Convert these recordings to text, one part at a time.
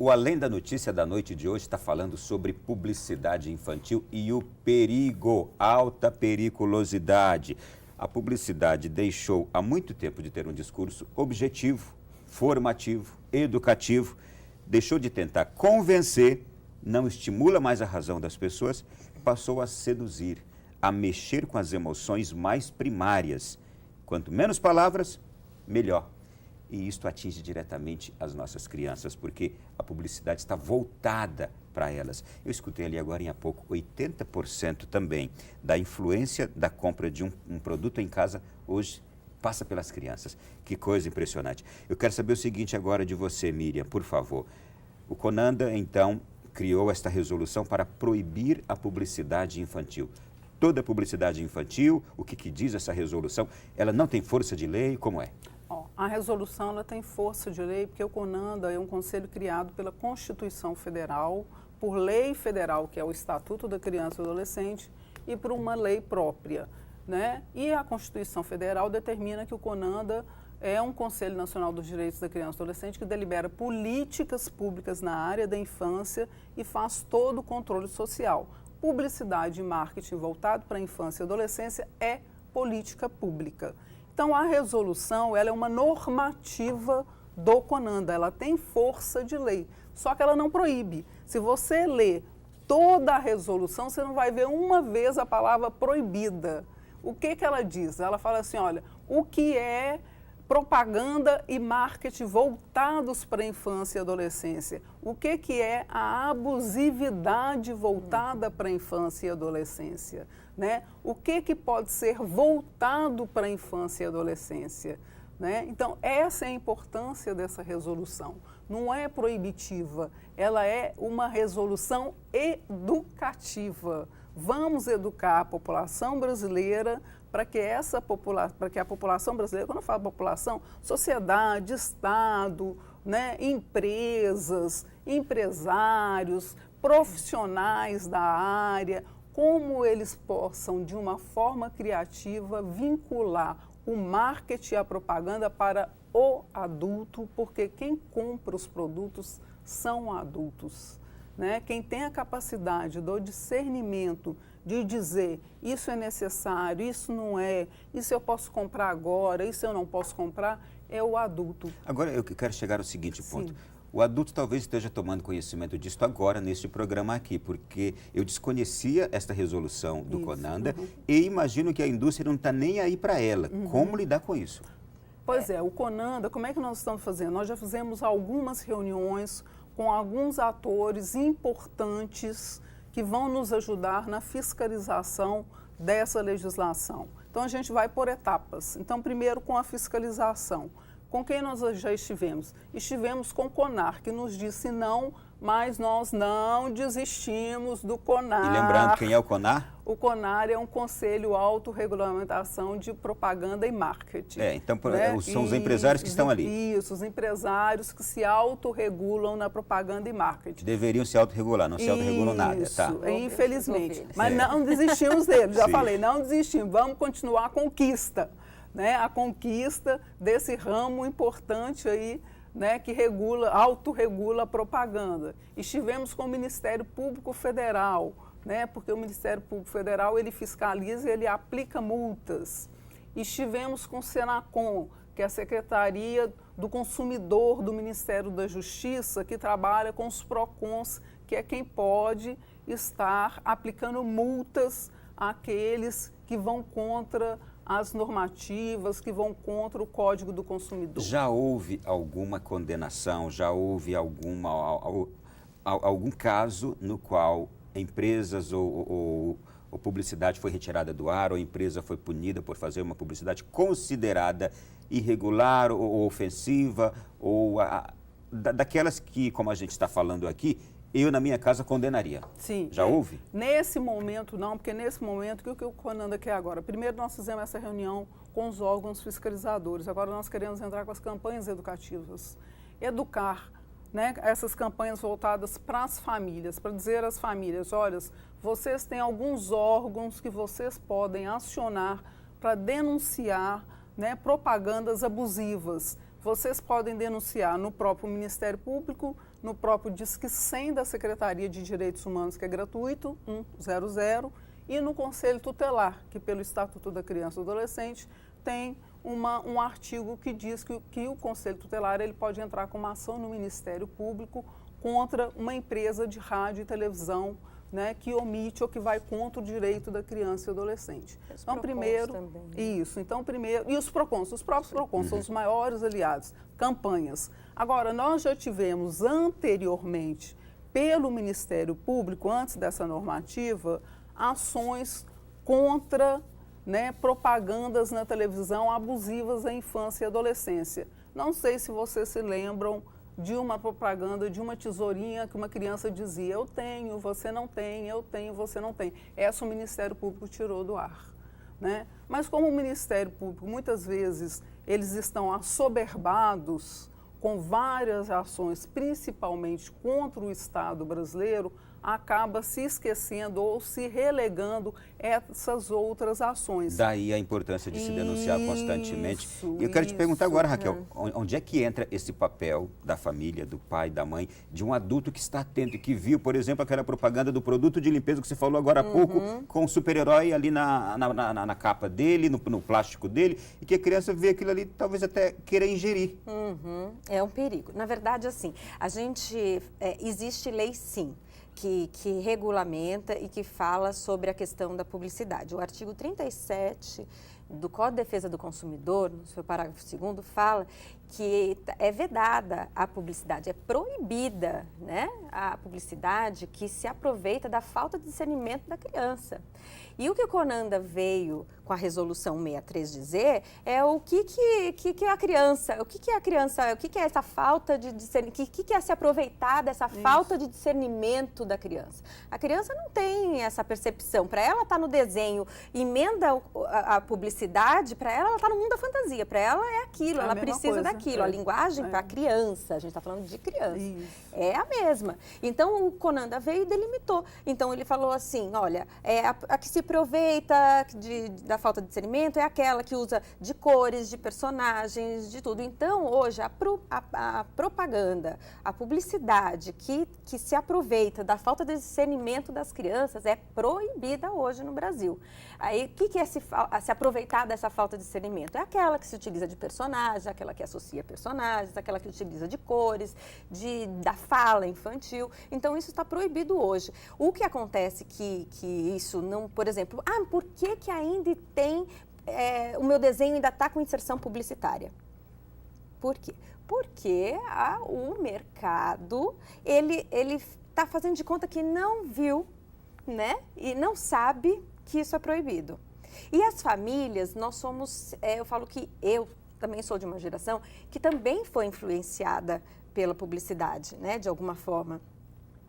O Além da Notícia da noite de hoje está falando sobre publicidade infantil e o perigo, alta periculosidade. A publicidade deixou há muito tempo de ter um discurso objetivo, formativo, educativo, deixou de tentar convencer, não estimula mais a razão das pessoas, passou a seduzir, a mexer com as emoções mais primárias. Quanto menos palavras, melhor. E isto atinge diretamente as nossas crianças, porque a publicidade está voltada para elas. Eu escutei ali agora há pouco, 80% também da influência da compra de um produto em casa hoje passa pelas crianças. Que coisa impressionante. Eu quero saber o seguinte agora de você, Miriam, por favor. O Conanda, então, criou esta resolução para proibir a publicidade infantil. Toda publicidade infantil, o que diz essa resolução, ela não tem força de lei, como é? A resolução ela tem força de lei porque o CONANDA é um conselho criado pela Constituição Federal, por lei federal, que é o Estatuto da Criança e do Adolescente, e por uma lei própria, né? E a Constituição Federal determina que o CONANDA é um Conselho Nacional dos Direitos da Criança e do Adolescente que delibera políticas públicas na área da infância e faz todo o controle social. Publicidade e marketing voltado para a infância e adolescência é política pública. Então, a resolução ela é uma normativa do CONANDA, ela tem força de lei, só que ela não proíbe. Se você lê toda a resolução, você não vai ver uma vez a palavra proibida. O que ela diz? Ela fala assim, olha, o que é propaganda e marketing voltados para a infância e adolescência? O que é a abusividade voltada para a infância e adolescência? Né? O que pode ser voltado para a infância e adolescência? Né? Então, essa é a importância dessa resolução. Não é proibitiva, ela é uma resolução educativa. Vamos educar a população brasileira para que a população brasileira, quando eu falo população, sociedade, Estado, né, empresas, empresários, profissionais da área, como eles possam, de uma forma criativa, vincular o marketing e a propaganda para o adulto, porque quem compra os produtos são adultos. Né? Quem tem a capacidade do discernimento de dizer isso é necessário, isso não é, isso eu posso comprar agora, isso eu não posso comprar, é o adulto. Agora eu quero chegar ao seguinte ponto. Sim. O adulto talvez esteja tomando conhecimento disso agora, neste programa aqui, porque eu desconhecia esta resolução do CONANDA e imagino que a indústria não está nem aí para ela. Como lidar com isso? Pois é, o CONANDA, como é que nós estamos fazendo? Nós já fizemos algumas reuniões com alguns atores importantes que vão nos ajudar na fiscalização dessa legislação. Então, a gente vai por etapas. Então, primeiro com a fiscalização. Com quem nós já estivemos? Estivemos com o CONAR, que nos disse não, mas nós não desistimos do CONAR. E lembrando, quem é o CONAR? O CONAR é um conselho autorregulamentação de propaganda e marketing. Então né? São os empresários que estão ali. Isso, os empresários que se autorregulam na propaganda e marketing. Deveriam se autorregular, não se autorregulam nada. Tá. Infelizmente. Mas não desistimos deles, já falei, não desistimos, vamos continuar a conquista. Né, a conquista desse ramo importante aí, né, que autorregula a propaganda. Estivemos com o Ministério Público Federal, né, porque o Ministério Público Federal ele fiscaliza e ele aplica multas. Estivemos com o Senacom, que é a Secretaria do Consumidor do Ministério da Justiça, que trabalha com os PROCONs, que é quem pode estar aplicando multas àqueles que vão contra as normativas, que vão contra o Código do Consumidor. Já houve alguma condenação, já houve algum caso no qual empresas ou publicidade foi retirada do ar, ou a empresa foi punida por fazer uma publicidade considerada irregular ou ofensiva, ou daquelas que, como a gente está falando aqui, eu na minha casa condenaria. Sim. Já houve? Nesse momento não, porque nesse momento, o que o CONANDA quer agora? Primeiro nós fizemos essa reunião com os órgãos fiscalizadores, agora nós queremos entrar com as campanhas educativas. Educar, né, essas campanhas voltadas para as famílias, para dizer às famílias, olha, vocês têm alguns órgãos que vocês podem acionar para denunciar, né, propagandas abusivas. vocês podem denunciar no próprio Ministério Público, no próprio Disque 100 da Secretaria de Direitos Humanos, que é gratuito, 100, e no Conselho Tutelar, que pelo Estatuto da Criança e do Adolescente tem um artigo que diz que o Conselho Tutelar ele pode entrar com uma ação no Ministério Público contra uma empresa de rádio e televisão, né, que omite ou que vai contra o direito da criança e adolescente. Então, primeiro, também. Isso. Então, primeiro, e os próprios PROCONs são os maiores aliados, campanhas. Agora, nós já tivemos anteriormente, pelo Ministério Público, antes dessa normativa, ações contra, né, propagandas na televisão abusivas à infância e adolescência. Não sei se vocês se lembram de uma propaganda, de uma tesourinha que uma criança dizia: eu tenho, você não tem, eu tenho, você não tem. Essa o Ministério Público tirou do ar, né? Mas como o Ministério Público, muitas vezes, eles estão assoberbados com várias ações, principalmente contra o Estado brasileiro, acaba se esquecendo ou se relegando essas outras ações. Daí a importância de se denunciar constantemente. E eu quero te perguntar agora, Raquel, onde é que entra esse papel da família, do pai, da mãe, de um adulto que está atento e que viu, por exemplo, aquela propaganda do produto de limpeza que você falou agora há pouco, com o super-herói ali na capa dele, no plástico dele, e que a criança vê aquilo ali, talvez até queira ingerir. É um perigo. Na verdade, assim, existe lei, sim, que regulamenta e que fala sobre a questão da publicidade. O artigo 37 do Código de Defesa do Consumidor, no seu parágrafo 2º, fala que é vedada a publicidade, é proibida, né, a publicidade que se aproveita da falta de discernimento da criança. E o que o CONANDA veio com a resolução 63 dizer é o que é a criança, o que é essa falta de discernimento, o que é se aproveitar dessa falta de discernimento da criança. A criança não tem essa percepção, para ela está no desenho, emenda a publicidade, para ela está no mundo da fantasia, para ela é aquilo, ela precisa daquilo, a linguagem para a criança, a gente está falando de criança, é a mesma. Então o CONANDA veio e delimitou, então ele falou assim, olha, a que se aproveita da falta de discernimento é aquela que usa de cores, de personagens, de tudo. Então, hoje, a propaganda, a publicidade que se aproveita da falta de discernimento das crianças é proibida hoje no Brasil. Aí, o que é se aproveitar dessa falta de discernimento? É aquela que se utiliza de personagens, aquela que associa personagens, aquela que utiliza de cores, da fala infantil. Então, isso está proibido hoje. O que acontece que isso não, por exemplo, por que ainda tem, o meu desenho ainda está com inserção publicitária? Por quê? Porque o mercado, ele está fazendo de conta que não viu, né, e não sabe que isso é proibido. E as famílias, nós somos, eu falo que eu também sou de uma geração que também foi influenciada pela publicidade, né, de alguma forma.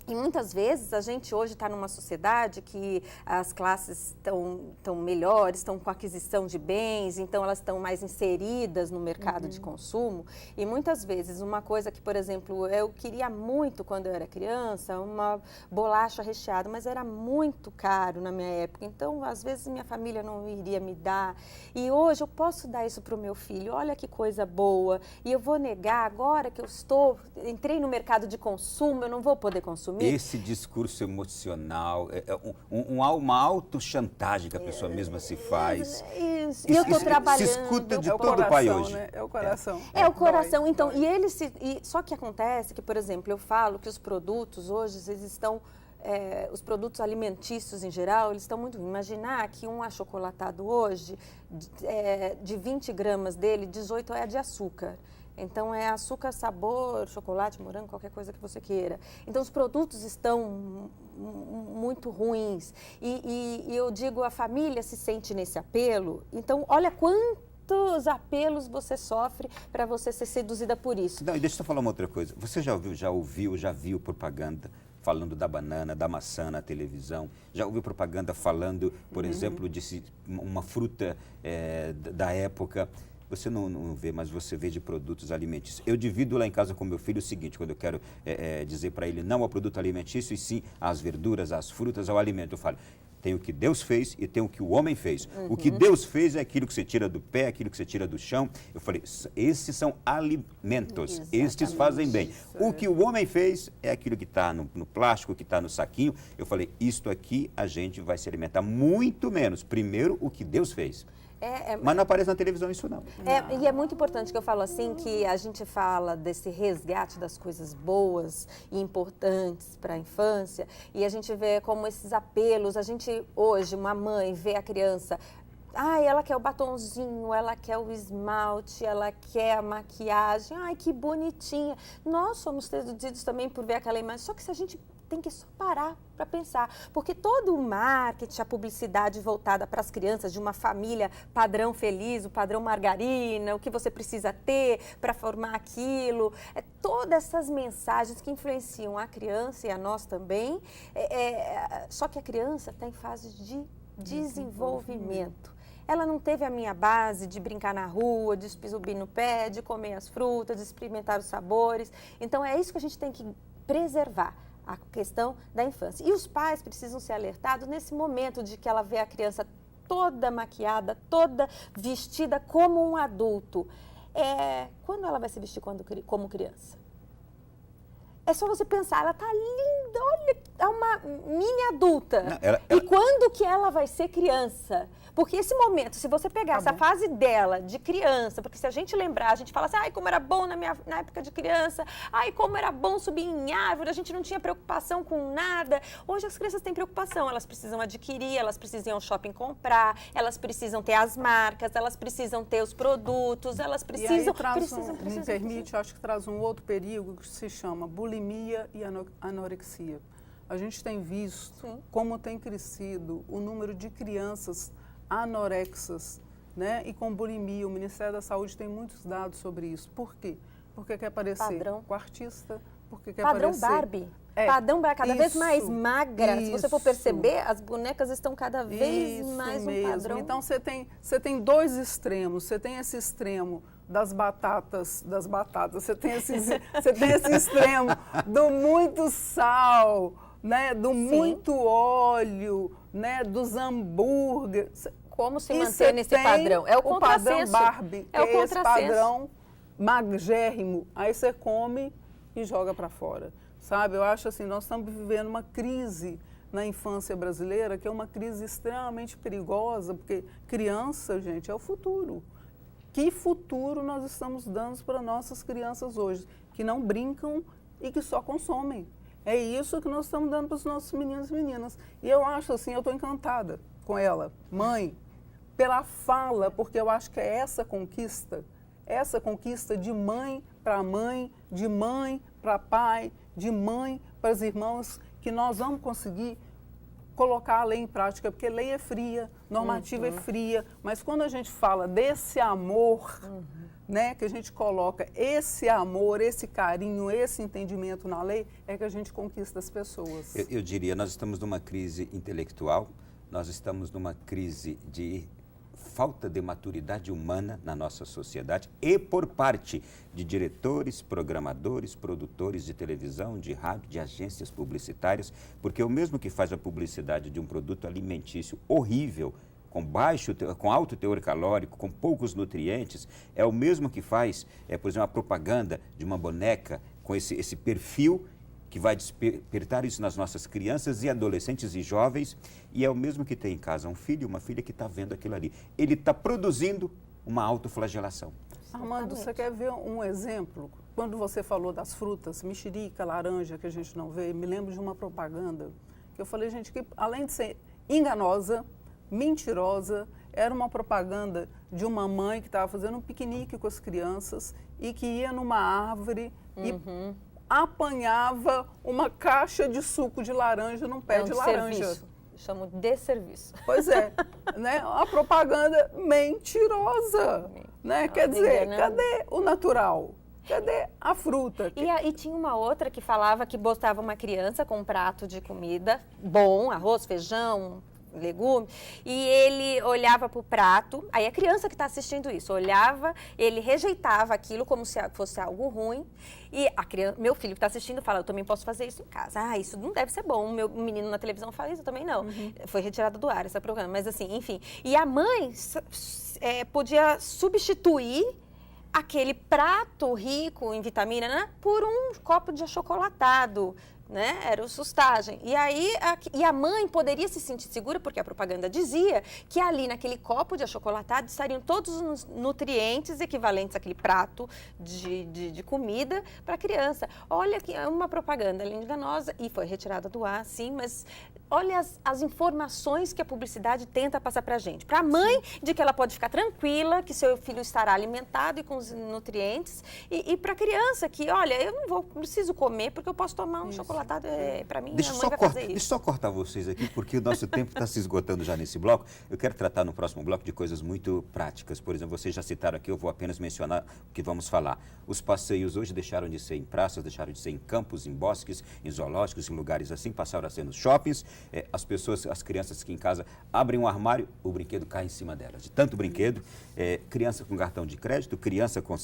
E muitas vezes a gente hoje está numa sociedade que as classes estão melhores, estão com aquisição de bens, então elas estão mais inseridas no mercado de consumo. E muitas vezes uma coisa que, por exemplo, eu queria muito quando eu era criança, uma bolacha recheada, mas era muito caro na minha época. Então, às vezes, minha família não iria me dar. E hoje eu posso dar isso para o meu filho, olha que coisa boa. E eu vou negar agora que entrei no mercado de consumo, eu não vou poder consumir. Esse discurso emocional, uma autochantagem que a pessoa mesma se faz. Isso. E eu estou trabalhando. Se escuta de todo o pai hoje. Né? É o coração. É o coração. Então, só que acontece que, por exemplo, eu falo que os produtos hoje, eles estão, os produtos alimentícios em geral, eles estão muito... Imaginar que um achocolatado hoje, de 20 gramas dele, 18 é de açúcar. Então, é açúcar, sabor, chocolate, morango, qualquer coisa que você queira. Então, os produtos estão muito ruins. E eu digo, a família se sente nesse apelo. Então, olha quantos apelos você sofre para você ser seduzida por isso. Não, e deixa eu falar uma outra coisa. Você já viu propaganda falando da banana, da maçã na televisão? Já ouviu propaganda falando, por exemplo, de uma fruta da época? Você não vê, mas você vê de produtos alimentícios. Eu divido lá em casa com meu filho o seguinte, quando eu quero dizer para ele não ao produto alimentício, e sim às verduras, às frutas, ao alimento. Eu falo, Tem o que Deus fez e tem o que o homem fez. O que Deus fez é aquilo que você tira do pé, aquilo que você tira do chão. Eu falei, esses são alimentos, estes fazem bem. O que o homem fez é aquilo que está no plástico, que está no saquinho. Eu falei, isto aqui a gente vai se alimentar muito menos. Primeiro, o que Deus fez. Mas não aparece na televisão isso não. E é muito importante que eu falo assim, que a gente fala desse resgate das coisas boas e importantes para a infância, e a gente vê como esses apelos, a gente hoje, uma mãe vê a criança, ela quer o batonzinho, ela quer o esmalte, ela quer a maquiagem, que bonitinha. Nós somos seduzidos também por ver aquela imagem, só que se a gente tem que só parar para pensar, porque todo o marketing, a publicidade voltada para as crianças de uma família padrão feliz, o padrão margarina, o que você precisa ter para formar aquilo, todas essas mensagens que influenciam a criança e a nós também, só que a criança está em fase de desenvolvimento. Ela não teve a minha base de brincar na rua, de subir no pé, de comer as frutas, de experimentar os sabores. Então é isso que a gente tem que preservar, a questão da infância. E os pais precisam ser alertados nesse momento de que ela vê a criança toda maquiada, toda vestida como um adulto. Quando ela vai se vestir como criança? É só você pensar, ela tá linda, olha, é uma mini adulta. Não, E quando que ela vai ser criança? Porque esse momento, se você pegar essa fase dela de criança, porque se a gente lembrar, a gente fala assim, como era bom na época de criança, como era bom subir em árvore, a gente não tinha preocupação com nada. Hoje as crianças têm preocupação, elas precisam adquirir, elas precisam ir ao shopping comprar, elas precisam ter as marcas, elas precisam ter os produtos, elas precisam... Me permite, acho que traz um outro perigo que se chama bulimia e anorexia. A gente tem visto como tem crescido o número de crianças anorexas, né? E com bulimia. O Ministério da Saúde tem muitos dados sobre isso. Por quê? Porque quer parecer com artista, porque quer padrão parecer... Barbie. Padrão Barbie, cada vez mais magra. Se você for perceber, as bonecas estão cada vez mais mesmo. Padrão. Então você tem dois extremos. Você tem esse extremo das batatas, você tem esse extremo do muito sal, né, do muito óleo, né, dos hambúrgueres. Como se manter nesse padrão? É o contrassenso. Padrão Barbie, é o esse padrão magérrimo. Aí você come e joga para fora. Sabe, eu acho assim, nós estamos vivendo uma crise na infância brasileira, que é uma crise extremamente perigosa, porque criança, gente, é o futuro. Que futuro nós estamos dando para nossas crianças hoje, que não brincam e que só consomem? É isso que nós estamos dando para os nossos meninos e meninas. E eu acho assim, eu estou encantada com ela, mãe, pela fala, porque eu acho que é essa conquista de mãe para mãe, de mãe para pai, de mãe para os irmãos, que nós vamos conseguir colocar a lei em prática, porque lei é fria, normativa é fria, mas quando a gente fala desse amor, né, que a gente coloca esse amor, esse carinho, esse entendimento na lei, é que a gente conquista as pessoas. Eu diria, nós estamos numa crise intelectual, nós estamos numa crise de falta de maturidade humana na nossa sociedade e por parte de diretores, programadores, produtores de televisão, de rádio, de agências publicitárias, porque o mesmo que faz a publicidade de um produto alimentício horrível, com alto teor calórico, com poucos nutrientes, é o mesmo que faz, por exemplo, a propaganda de uma boneca com esse perfil que vai despertar isso nas nossas crianças e adolescentes e jovens, e é o mesmo que tem em casa um filho e uma filha que está vendo aquilo ali. Ele está produzindo uma autoflagelação. Armando, você quer ver um exemplo? Quando você falou das frutas, mexerica, laranja, que a gente não vê, me lembro de uma propaganda que eu falei, gente, que além de ser enganosa, mentirosa, era uma propaganda de uma mãe que estava fazendo um piquenique com as crianças e que ia numa árvore e apanhava uma caixa de suco de laranja num pé de laranja. Serviço. Chamo de serviço. Pois é, né? Uma propaganda mentirosa, né? Quer dizer, cadê o natural? Cadê a fruta? E tinha uma outra que falava que botava uma criança com um prato de comida bom, arroz, feijão, legume, e ele olhava para o prato, aí a criança que está assistindo isso, olhava, ele rejeitava aquilo como se fosse algo ruim, e a criança, meu filho que está assistindo fala, eu também posso fazer isso em casa. Ah, isso não deve ser bom, o meu menino na televisão fala isso, eu também não. Foi retirado do ar esse programa, mas assim, enfim. E a mãe podia substituir aquele prato rico em vitamina, né, por um copo de achocolatado, né? Era o sustagem. E aí, a mãe poderia se sentir segura, porque a propaganda dizia que ali naquele copo de achocolatado estariam todos os nutrientes equivalentes àquele prato de comida para a criança. Olha que é uma propaganda enganosa e foi retirada do ar, sim, mas olha as informações que a publicidade tenta passar para a gente. Para a mãe, de que ela pode ficar tranquila, que seu filho estará alimentado e com os nutrientes, e para a criança que, olha, eu não preciso comer porque eu posso tomar um chocolate. Para mim, Deixa a mãe vai fazer isso. Deixa eu só cortar vocês aqui, porque o nosso tempo está se esgotando já nesse bloco. Eu quero tratar no próximo bloco de coisas muito práticas. Por exemplo, vocês já citaram aqui, eu vou apenas mencionar o que vamos falar. Os passeios hoje deixaram de ser em praças, deixaram de ser em campos, em bosques, em zoológicos, em lugares assim, passaram a ser nos shoppings. As crianças que em casa abrem um armário, o brinquedo cai em cima delas. De tanto brinquedo, criança com cartão de crédito, criança com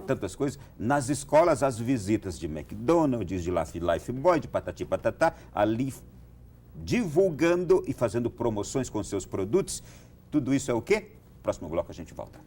tantas coisas. Nas escolas, as visitas de McDonald's, de Lifebuoy, de patati patatá, ali divulgando e fazendo promoções com seus produtos. Tudo isso é o quê? Próximo bloco a gente volta.